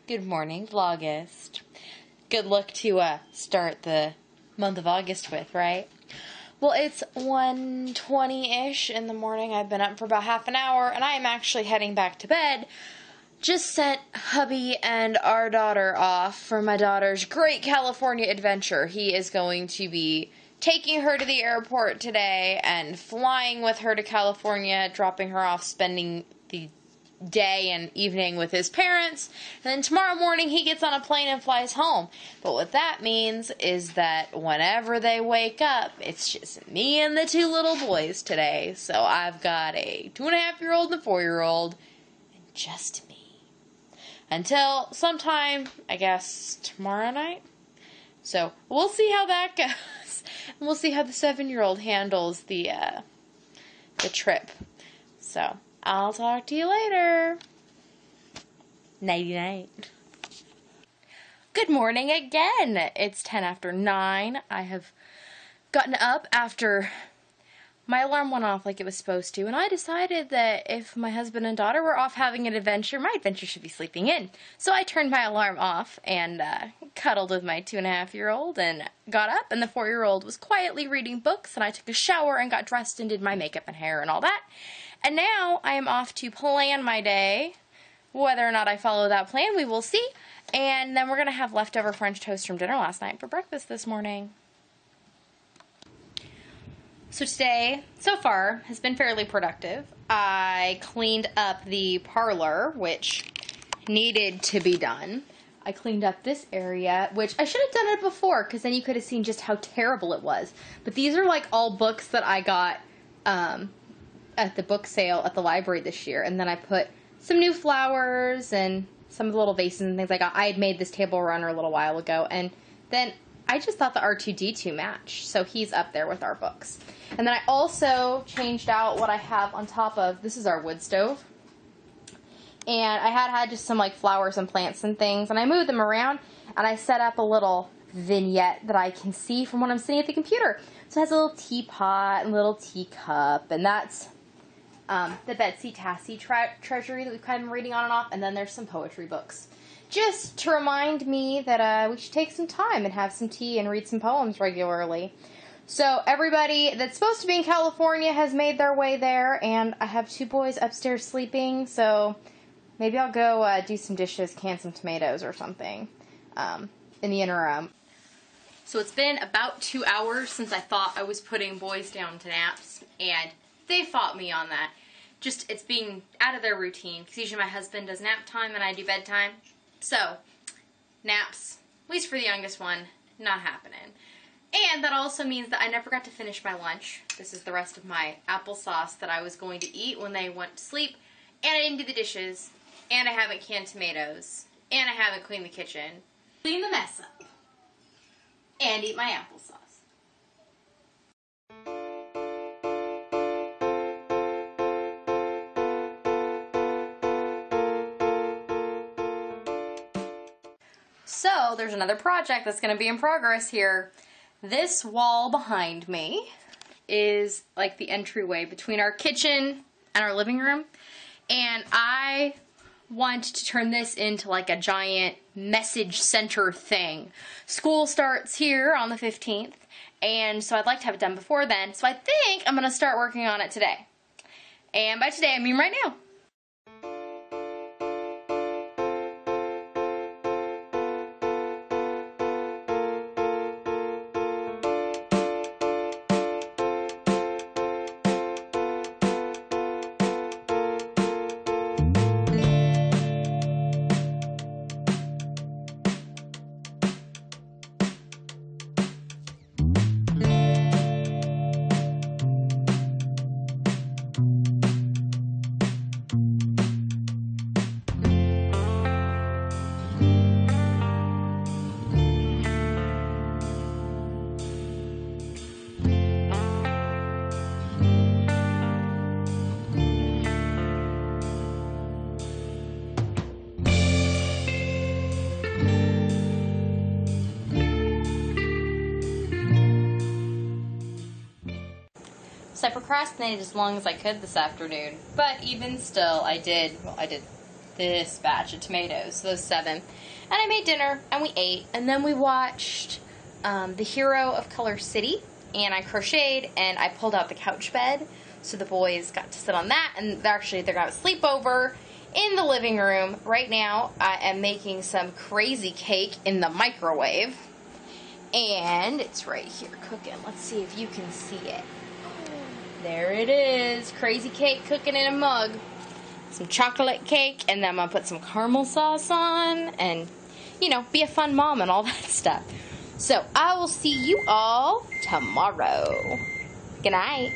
Good morning, Vlogust. Good look to start the month of August with, right? Well, it's 1:20-ish in the morning. I've been up for about half an hour, and I am actually heading back to bed. Just sent hubby and our daughter off for my daughter's great California adventure. He is going to be taking her to the airport today and flying with her to California, dropping her off, spending the day and evening with his parents, and then tomorrow morning he gets on a plane and flies home. But what that means is that whenever they wake up, it's just me and the two little boys today. So I've got a 2.5-year-old and a 4-year-old, and just me. Until sometime, I guess, tomorrow night. So we'll see how that goes. And we'll see how the 7-year-old handles the trip. So I'll talk to you later. Nighty-night. Good morning again. It's 10 after 9. I have gotten up after my alarm went off like it was supposed to, and I decided that if my husband and daughter were off having an adventure, my adventure should be sleeping in. So I turned my alarm off and cuddled with my 2.5-year-old and got up, and the 4-year-old was quietly reading books, and I took a shower and got dressed and did my makeup and hair and all that. And now I am off to plan my day. Whether or not I follow that plan, we will see. And then we're going to have leftover French toast from dinner last night for breakfast this morning. So today, so far, has been fairly productive. I cleaned up the parlor, which needed to be done. I cleaned up this area, which I should have done it before, because then you could have seen just how terrible it was. But these are like all books that I got at the book sale at the library this year, and then I put some new flowers and some of the little vases and things I got. I had made this table runner a little while ago, and then I just thought the R2-D2 matched, so he's up there with our books. And then I also changed out what I have on top of, this is our wood stove, and I had just some like flowers and plants and things, and I moved them around, and I set up a little vignette that I can see from when I'm sitting at the computer. So it has a little teapot and a little teacup, and that's the Betsy Tassie treasury that we've kind of been reading on and off, and then there's some poetry books. Just to remind me that we should take some time and have some tea and read some poems regularly. So everybody that's supposed to be in California has made their way there, and I have 2 boys upstairs sleeping, so maybe I'll go do some dishes, can some tomatoes or something in the interim. So it's been about 2 hours since I thought I was putting boys down to naps, and they fought me on that. Just, it's being out of their routine, because usually my husband does nap time and I do bedtime. So, naps, at least for the youngest one, not happening. And that also means that I never got to finish my lunch. This is the rest of my applesauce that I was going to eat when they went to sleep. And I didn't do the dishes. And I haven't canned tomatoes. And I haven't cleaned the kitchen. Clean the mess up. And eat my applesauce. So, there's another project that's going to be in progress here. This wall behind me is like the entryway between our kitchen and our living room. And I want to turn this into like a giant message center thing. School starts here on the 15th, and so I'd like to have it done before then. So I think I'm going to start working on it today. And by today, I mean right now. So I procrastinated as long as I could this afternoon, but even still, I did this batch of tomatoes, those 7. And I made dinner, and we ate, and then we watched The Hero of Color City, and I crocheted, and I pulled out the couch bed, so the boys got to sit on that, and they're going to have a sleepover in the living room. Right now, I am making some crazy cake in the microwave, and it's right here cooking. Let's see if you can see it. There it is, crazy cake cooking in a mug. Some chocolate cake, and then I'm going to put some caramel sauce on, and, you know, be a fun mom and all that stuff. So, I will see you all tomorrow. Good night.